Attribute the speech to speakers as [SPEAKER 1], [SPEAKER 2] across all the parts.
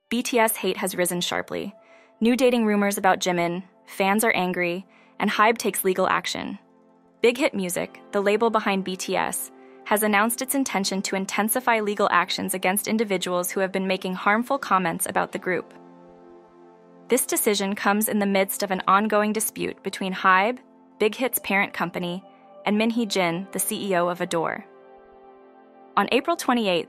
[SPEAKER 1] BTS hate has risen sharply. New dating rumors about Jimin, fans are angry, and HYBE takes legal action. Big Hit Music, the label behind BTS, has announced its intention to intensify legal actions against individuals who have been making harmful comments about the group. This decision comes in the midst of an ongoing dispute between HYBE, Big Hit's parent company, and Min Hee Jin, the CEO of Adore. On April 28th,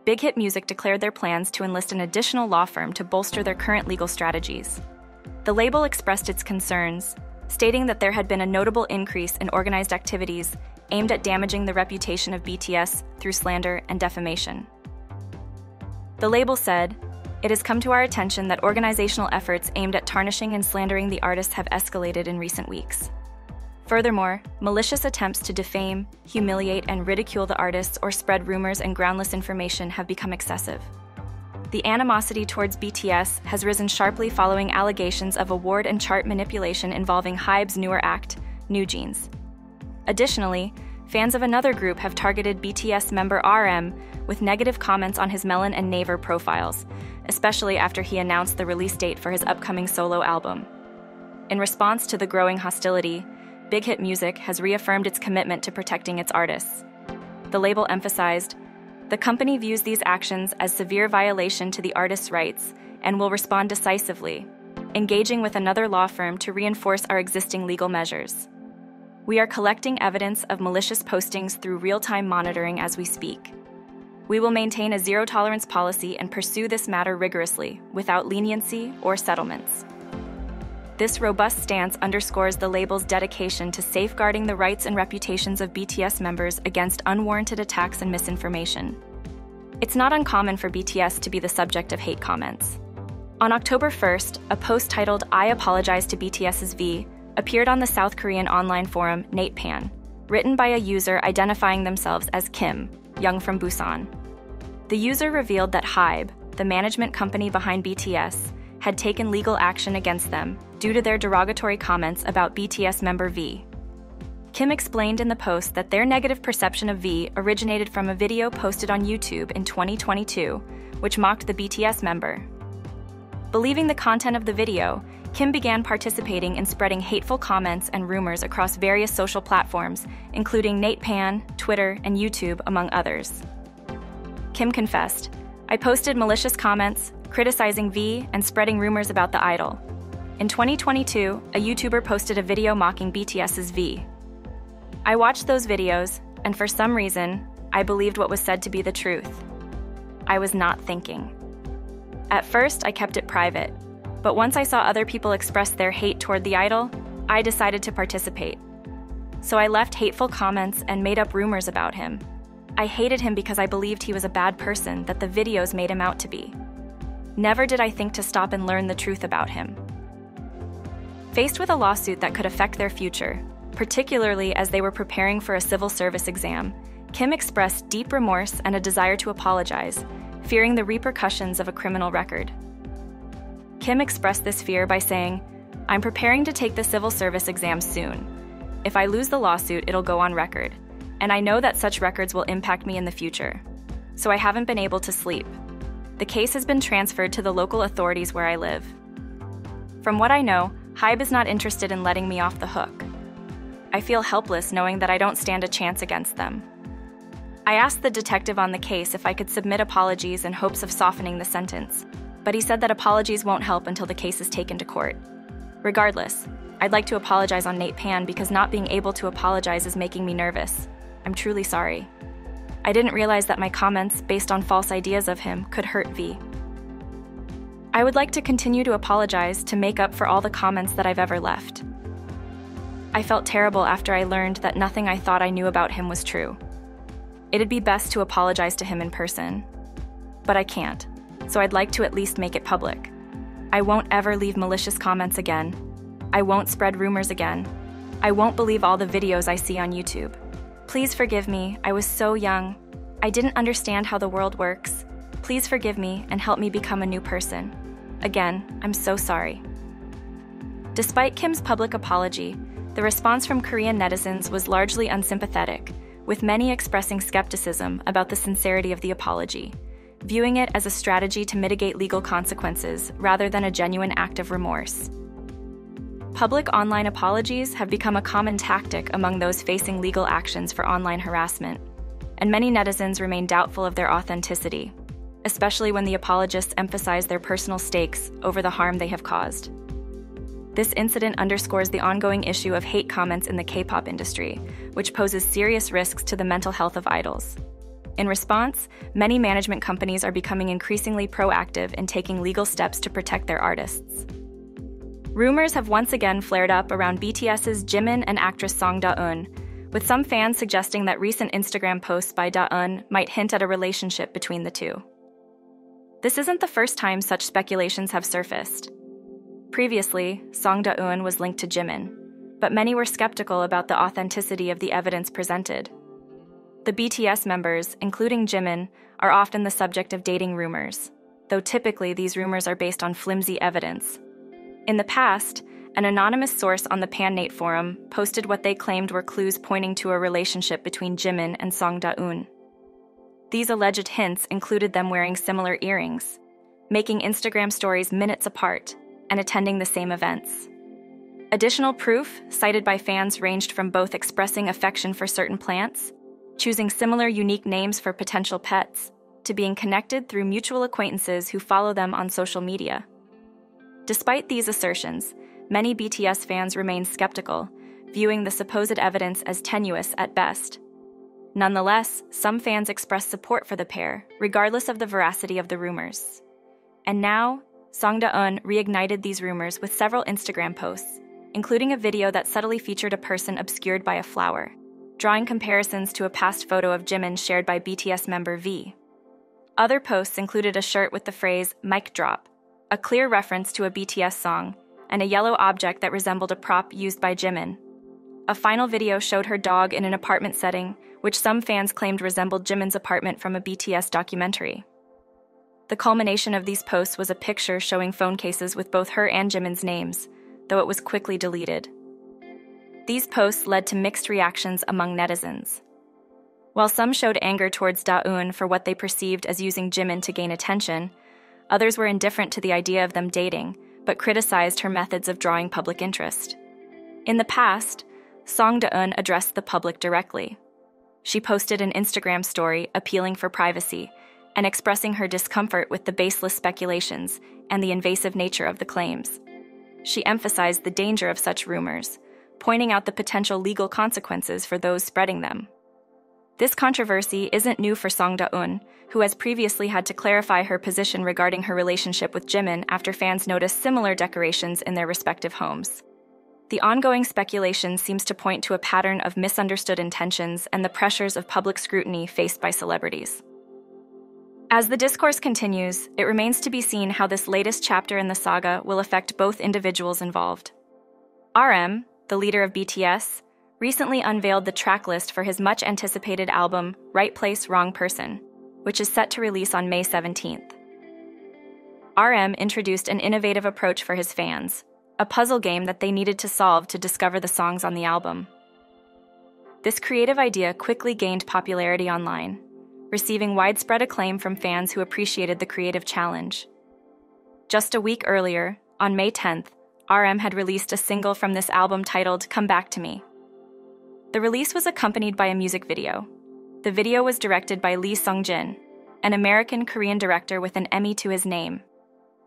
[SPEAKER 1] Big Hit Music declared their plans to enlist an additional law firm to bolster their current legal strategies. The label expressed its concerns, stating that there had been a notable increase in organized activities aimed at damaging the reputation of BTS through slander and defamation. The label said, "It has come to our attention that organizational efforts aimed at tarnishing and slandering the artists have escalated in recent weeks. Furthermore, malicious attempts to defame, humiliate, and ridicule the artists or spread rumors and groundless information have become excessive." The animosity towards BTS has risen sharply following allegations of award and chart manipulation involving HYBE's newer act, New Jeans. Additionally, fans of another group have targeted BTS member RM with negative comments on his Melon and Naver profiles, especially after he announced the release date for his upcoming solo album. In response to the growing hostility, Big Hit Music has reaffirmed its commitment to protecting its artists. The label emphasized, "The company views these actions as severe violation to the artist's rights and will respond decisively, engaging with another law firm to reinforce our existing legal measures. We are collecting evidence of malicious postings through real-time monitoring as we speak. We will maintain a zero-tolerance policy and pursue this matter rigorously, without leniency or settlements." This robust stance underscores the label's dedication to safeguarding the rights and reputations of BTS members against unwarranted attacks and misinformation. It's not uncommon for BTS to be the subject of hate comments. On October 1st, a post titled "I Apologize to BTS's V" appeared on the South Korean online forum NatePan, written by a user identifying themselves as Kim, Young from Busan. The user revealed that HYBE, the management company behind BTS, had taken legal action against them due to their derogatory comments about BTS member V. Kim explained in the post that their negative perception of V originated from a video posted on YouTube in 2022, which mocked the BTS member. Believing the content of the video, Kim began participating in spreading hateful comments and rumors across various social platforms, including NatePan, Twitter, and YouTube, among others. Kim confessed, "I posted malicious comments, criticizing V, and spreading rumors about the idol. In 2022, a YouTuber posted a video mocking BTS's V. I watched those videos, and for some reason, I believed what was said to be the truth. I was not thinking. At first, I kept it private, but once I saw other people express their hate toward the idol, I decided to participate. So I left hateful comments and made up rumors about him. I hated him because I believed he was a bad person that the videos made him out to be. Never did I think to stop and learn the truth about him." Faced with a lawsuit that could affect their future, particularly as they were preparing for a civil service exam, Kim expressed deep remorse and a desire to apologize, fearing the repercussions of a criminal record. Kim expressed this fear by saying, "I'm preparing to take the civil service exam soon. If I lose the lawsuit, it'll go on record, and I know that such records will impact me in the future. So I haven't been able to sleep. The case has been transferred to the local authorities where I live. From what I know, HYBE is not interested in letting me off the hook. I feel helpless knowing that I don't stand a chance against them." I asked the detective on the case if I could submit apologies in hopes of softening the sentence, but he said that apologies won't help until the case is taken to court. Regardless, I'd like to apologize on NatePan because not being able to apologize is making me nervous. I'm truly sorry. I didn't realize that my comments, based on false ideas of him, could hurt V. I would like to continue to apologize to make up for all the comments that I've ever left. I felt terrible after I learned that nothing I thought I knew about him was true. It'd be best to apologize to him in person. But I can't, so I'd like to at least make it public. I won't ever leave malicious comments again. I won't spread rumors again. I won't believe all the videos I see on YouTube. Please forgive me, I was so young. I didn't understand how the world works. Please forgive me and help me become a new person. Again, I'm so sorry." Despite Kim's public apology, the response from Korean netizens was largely unsympathetic, with many expressing skepticism about the sincerity of the apology. viewing it as a strategy to mitigate legal consequences rather than a genuine act of remorse. Public online apologies have become a common tactic among those facing legal actions for online harassment, and many netizens remain doubtful of their authenticity, especially when the apologists emphasize their personal stakes over the harm they have caused. This incident underscores the ongoing issue of hate comments in the K-pop industry, which poses serious risks to the mental health of idols. In response, many management companies are becoming increasingly proactive in taking legal steps to protect their artists. Rumors have once again flared up around BTS's Jimin and actress Song Da-eun, with some fans suggesting that recent Instagram posts by Da-eun might hint at a relationship between the two. This isn't the first time such speculations have surfaced. Previously, Song Da-eun was linked to Jimin, but many were skeptical about the authenticity of the evidence presented. The BTS members, including Jimin, are often the subject of dating rumors, though typically these rumors are based on flimsy evidence. In the past, an anonymous source on the Pan8 forum posted what they claimed were clues pointing to a relationship between Jimin and Song Da-eun. These alleged hints included them wearing similar earrings, making Instagram stories minutes apart, and attending the same events. Additional proof cited by fans ranged from both expressing affection for certain plants, choosing similar unique names for potential pets, to being connected through mutual acquaintances who follow them on social media. Despite these assertions, many BTS fans remain skeptical, viewing the supposed evidence as tenuous at best. Nonetheless, some fans expressed support for the pair, regardless of the veracity of the rumors. And now, Song Da-eun reignited these rumors with several Instagram posts, including a video that subtly featured a person obscured by a flower, drawing comparisons to a past photo of Jimin shared by BTS member V. Other posts included a shirt with the phrase "mic drop," a clear reference to a BTS song, and a yellow object that resembled a prop used by Jimin. A final video showed her dog in an apartment setting, which some fans claimed resembled Jimin's apartment from a BTS documentary. The culmination of these posts was a picture showing phone cases with both her and Jimin's names, though it was quickly deleted. These posts led to mixed reactions among netizens. While some showed anger towards Da-eun for what they perceived as using Jimin to gain attention, others were indifferent to the idea of them dating, but criticized her methods of drawing public interest. In the past, Song Da-eun addressed the public directly. She posted an Instagram story appealing for privacy and expressing her discomfort with the baseless speculations and the invasive nature of the claims. She emphasized the danger of such rumors, pointing out the potential legal consequences for those spreading them. This controversy isn't new for Song Da-eun, who has previously had to clarify her position regarding her relationship with Jimin after fans noticed similar decorations in their respective homes. The ongoing speculation seems to point to a pattern of misunderstood intentions and the pressures of public scrutiny faced by celebrities. As the discourse continues, it remains to be seen how this latest chapter in the saga will affect both individuals involved. RM, the leader of BTS, recently unveiled the track list for his much-anticipated album, Right Place, Wrong Person, which is set to release on May 17th. RM introduced an innovative approach for his fans, a puzzle game that they needed to solve to discover the songs on the album. This creative idea quickly gained popularity online, receiving widespread acclaim from fans who appreciated the creative challenge. Just a week earlier, on May 10th, RM had released a single from this album titled Come Back to Me. The release was accompanied by a music video. The video was directed by Lee Sung-jin, an American-Korean director with an Emmy to his name.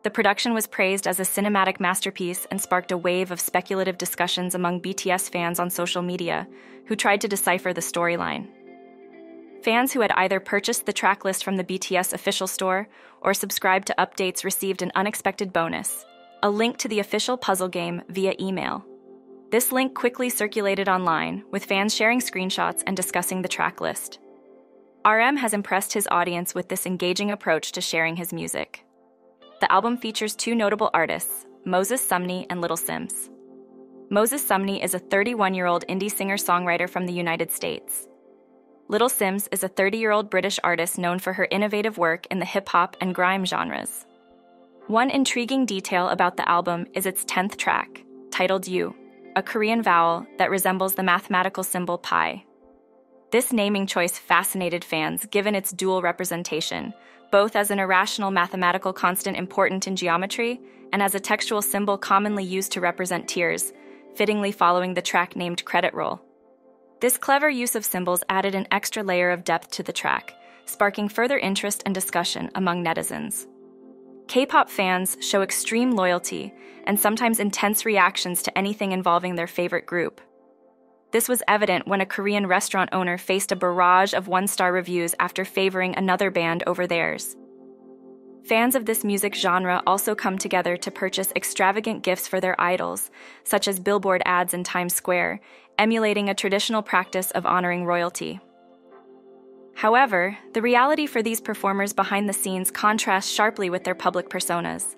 [SPEAKER 1] The production was praised as a cinematic masterpiece and sparked a wave of speculative discussions among BTS fans on social media, who tried to decipher the storyline. Fans who had either purchased the track list from the BTS official store or subscribed to updates received an unexpected bonus, a link to the official puzzle game via email. This link quickly circulated online, with fans sharing screenshots and discussing the track list. RM has impressed his audience with this engaging approach to sharing his music. The album features two notable artists, Moses Sumney and Little Sims. Moses Sumney is a 31-year-old indie singer-songwriter from the United States. Little Sims is a 30-year-old British artist known for her innovative work in the hip-hop and grime genres. One intriguing detail about the album is its 10th track, titled You, a Korean vowel that resembles the mathematical symbol pi. This naming choice fascinated fans given its dual representation, both as an irrational mathematical constant important in geometry and as a textual symbol commonly used to represent tears, fittingly following the track named Credit Roll. This clever use of symbols added an extra layer of depth to the track, sparking further interest and discussion among netizens. K-pop fans show extreme loyalty and sometimes intense reactions to anything involving their favorite group. This was evident when a Korean restaurant owner faced a barrage of one-star reviews after favoring another band over theirs. Fans of this music genre also come together to purchase extravagant gifts for their idols, such as billboard ads in Times Square, emulating a traditional practice of honoring royalty. However, the reality for these performers behind the scenes contrasts sharply with their public personas.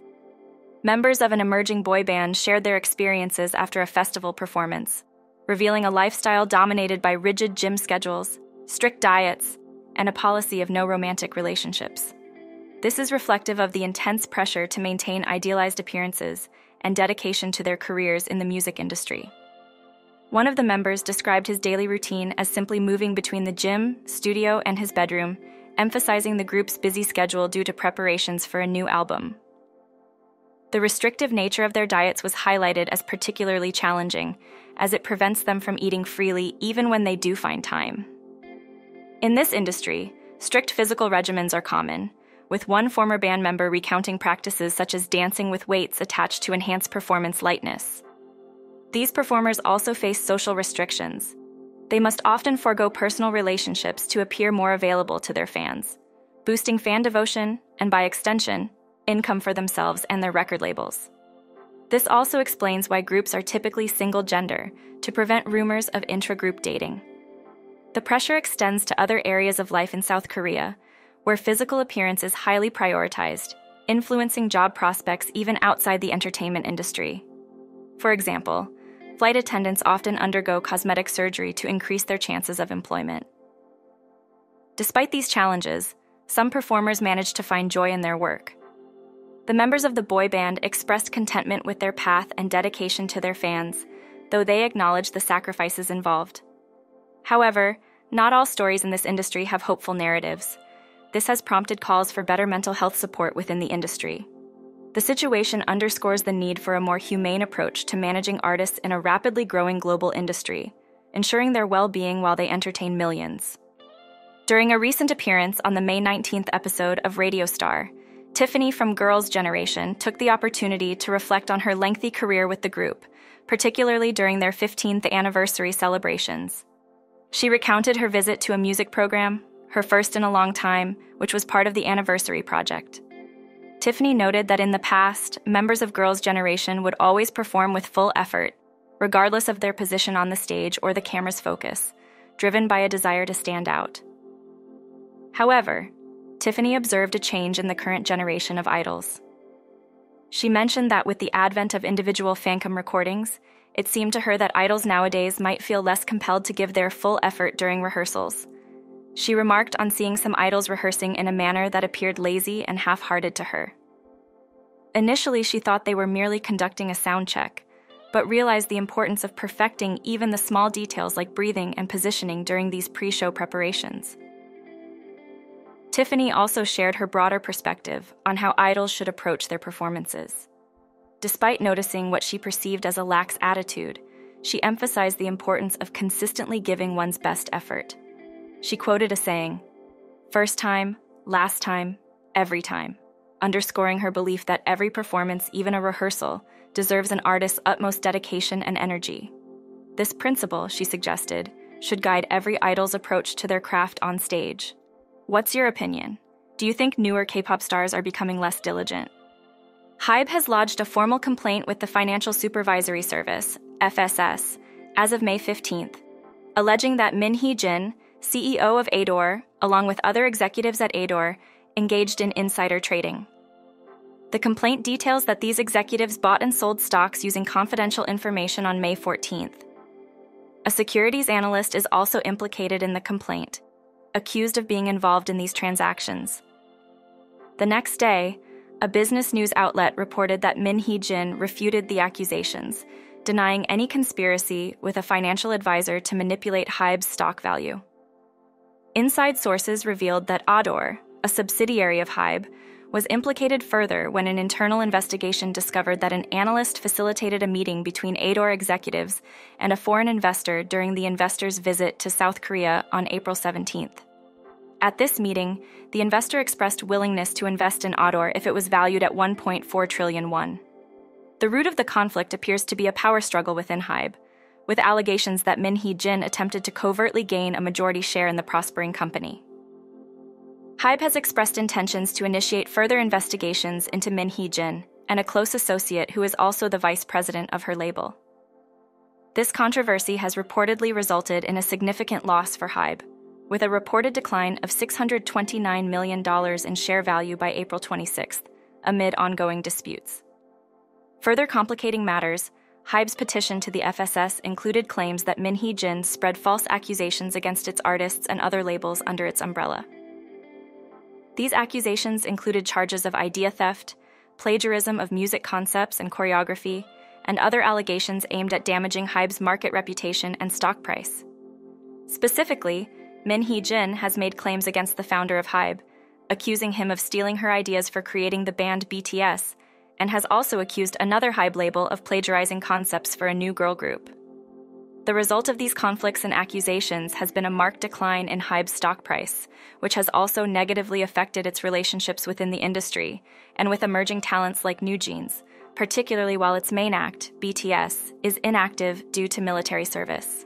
[SPEAKER 1] Members of an emerging boy band shared their experiences after a festival performance, revealing a lifestyle dominated by rigid gym schedules, strict diets, and a policy of no romantic relationships. This is reflective of the intense pressure to maintain idealized appearances and dedication to their careers in the music industry. One of the members described his daily routine as simply moving between the gym, studio, and his bedroom, emphasizing the group's busy schedule due to preparations for a new album. The restrictive nature of their diets was highlighted as particularly challenging, as it prevents them from eating freely even when they do find time. In this industry, strict physical regimens are common, with one former band member recounting practices such as dancing with weights attached to enhance performance lightness. These performers also face social restrictions. They must often forego personal relationships to appear more available to their fans, boosting fan devotion and, by extension, income for themselves and their record labels. This also explains why groups are typically single-gender, to prevent rumors of intra-group dating. The pressure extends to other areas of life in South Korea, where physical appearance is highly prioritized, influencing job prospects even outside the entertainment industry. For example, flight attendants often undergo cosmetic surgery to increase their chances of employment. Despite these challenges, some performers manage to find joy in their work. The members of the boy band expressed contentment with their path and dedication to their fans, though they acknowledged the sacrifices involved. However, not all stories in this industry have hopeful narratives. This has prompted calls for better mental health support within the industry. The situation underscores the need for a more humane approach to managing artists in a rapidly growing global industry, ensuring their well-being while they entertain millions. During a recent appearance on the May 19th episode of Radio Star, Tiffany from Girls' Generation took the opportunity to reflect on her lengthy career with the group, particularly during their 15th anniversary celebrations. She recounted her visit to a music program, her first in a long time, which was part of the anniversary project. Tiffany noted that in the past, members of Girls' Generation would always perform with full effort, regardless of their position on the stage or the camera's focus, driven by a desire to stand out. However, Tiffany observed a change in the current generation of idols. She mentioned that with the advent of individual fancam recordings, it seemed to her that idols nowadays might feel less compelled to give their full effort during rehearsals. She remarked on seeing some idols rehearsing in a manner that appeared lazy and half-hearted to her. Initially, she thought they were merely conducting a sound check, but realized the importance of perfecting even the small details like breathing and positioning during these pre-show preparations. Tiffany also shared her broader perspective on how idols should approach their performances. Despite noticing what she perceived as a lax attitude, she emphasized the importance of consistently giving one's best effort. She quoted a saying, "First time, last time, every time," underscoring her belief that every performance, even a rehearsal, deserves an artist's utmost dedication and energy. This principle, she suggested, should guide every idol's approach to their craft on stage. What's your opinion? Do you think newer K-pop stars are becoming less diligent? HYBE has lodged a formal complaint with the Financial Supervisory Service, FSS, as of May 15th, alleging that Min Hee Jin, CEO of Adore, along with other executives at Adore, engaged in insider trading. The complaint details that these executives bought and sold stocks using confidential information on May 14th. A securities analyst is also implicated in the complaint, accused of being involved in these transactions. The next day, a business news outlet reported that Min Hee Jin refuted the accusations, denying any conspiracy with a financial advisor to manipulate HYBE's stock value. Inside sources revealed that Adore, a subsidiary of HYBE, was implicated further when an internal investigation discovered that an analyst facilitated a meeting between Adore executives and a foreign investor during the investor's visit to South Korea on April 17th. At this meeting, the investor expressed willingness to invest in Adore if it was valued at 1.4 trillion won. The root of the conflict appears to be a power struggle within HYBE, with allegations that Min Hee Jin attempted to covertly gain a majority share in the prospering company. HYBE has expressed intentions to initiate further investigations into Min Hee Jin, and a close associate who is also the vice president of her label. This controversy has reportedly resulted in a significant loss for HYBE, with a reported decline of $629 million in share value by April 26th, amid ongoing disputes. Further complicating matters, HYBE's petition to the FSS included claims that Min Hee Jin spread false accusations against its artists and other labels under its umbrella. These accusations included charges of idea theft, plagiarism of music concepts and choreography, and other allegations aimed at damaging HYBE's market reputation and stock price. Specifically, Min Hee Jin has made claims against the founder of HYBE, accusing him of stealing her ideas for creating the band BTS, and has also accused another HYBE label of plagiarizing concepts for a new girl group. The result of these conflicts and accusations has been a marked decline in HYBE's stock price, which has also negatively affected its relationships within the industry and with emerging talents like New Jeans, particularly while its main act, BTS, is inactive due to military service.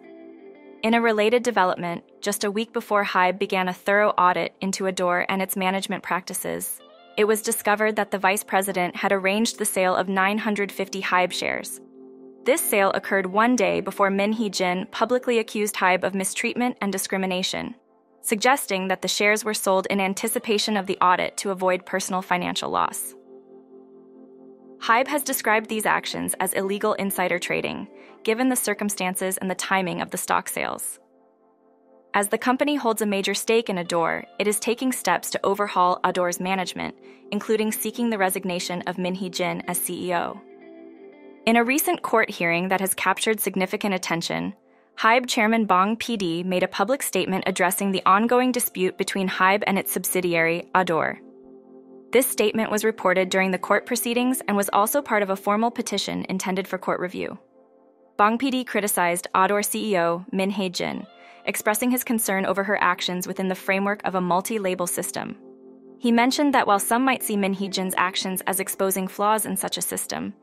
[SPEAKER 1] In a related development, just a week before HYBE began a thorough audit into Adore and its management practices, it was discovered that the vice president had arranged the sale of 950 HYBE shares. This sale occurred one day before Min Hee Jin publicly accused HYBE of mistreatment and discrimination, suggesting that the shares were sold in anticipation of the audit to avoid personal financial loss. HYBE has described these actions as illegal insider trading, given the circumstances and the timing of the stock sales. As the company holds a major stake in Adore, it is taking steps to overhaul Adore's management, including seeking the resignation of Min Hee Jin as CEO. In a recent court hearing that has captured significant attention, HYBE chairman BangPD made a public statement addressing the ongoing dispute between HYBE and its subsidiary, Adore. This statement was reported during the court proceedings and was also part of a formal petition intended for court review. BangPD criticized Adore CEO Min Hee Jin, expressing his concern over her actions within the framework of a multi-label system. He mentioned that while some might see Min Hee Jin's actions as exposing flaws in such a system,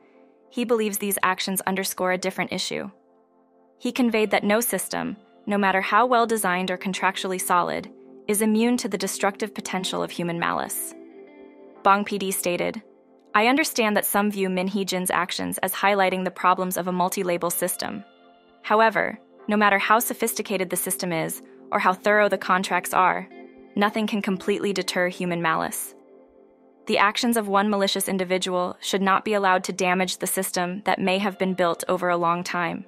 [SPEAKER 1] he believes these actions underscore a different issue. He conveyed that no system, no matter how well designed or contractually solid, is immune to the destructive potential of human malice. BangPD stated, "I understand that some view Min Hee Jin's actions as highlighting the problems of a multi-label system. However, no matter how sophisticated the system is or how thorough the contracts are, nothing can completely deter human malice. The actions of one malicious individual should not be allowed to damage the system that may have been built over a long time.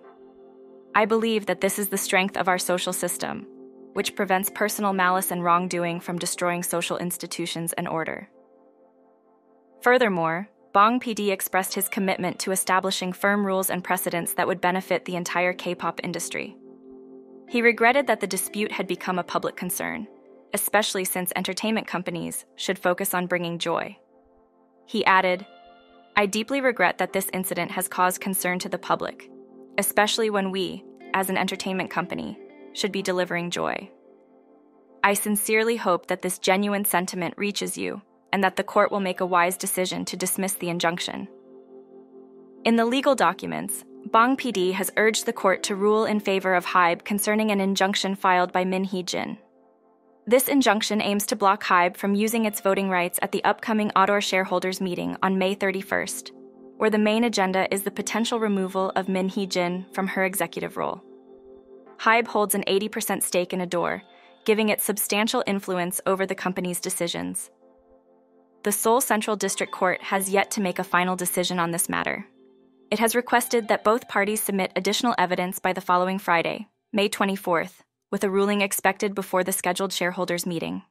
[SPEAKER 1] I believe that this is the strength of our social system, which prevents personal malice and wrongdoing from destroying social institutions and order." Furthermore, BangPD expressed his commitment to establishing firm rules and precedents that would benefit the entire K-pop industry. He regretted that the dispute had become a public concern, especially since entertainment companies should focus on bringing joy. He added, "I deeply regret that this incident has caused concern to the public, especially when we, as an entertainment company, should be delivering joy. I sincerely hope that this genuine sentiment reaches you and that the court will make a wise decision to dismiss the injunction." In the legal documents, BangPD has urged the court to rule in favor of HYBE concerning an injunction filed by Min Hee Jin. This injunction aims to block HYBE from using its voting rights at the upcoming Adore shareholders meeting on May 31st, where the main agenda is the potential removal of Min Hee Jin from her executive role. HYBE holds an 80% stake in Adore, giving it substantial influence over the company's decisions. The Seoul Central District Court has yet to make a final decision on this matter. It has requested that both parties submit additional evidence by the following Friday, May 24th, with a ruling expected before the scheduled shareholders' meeting.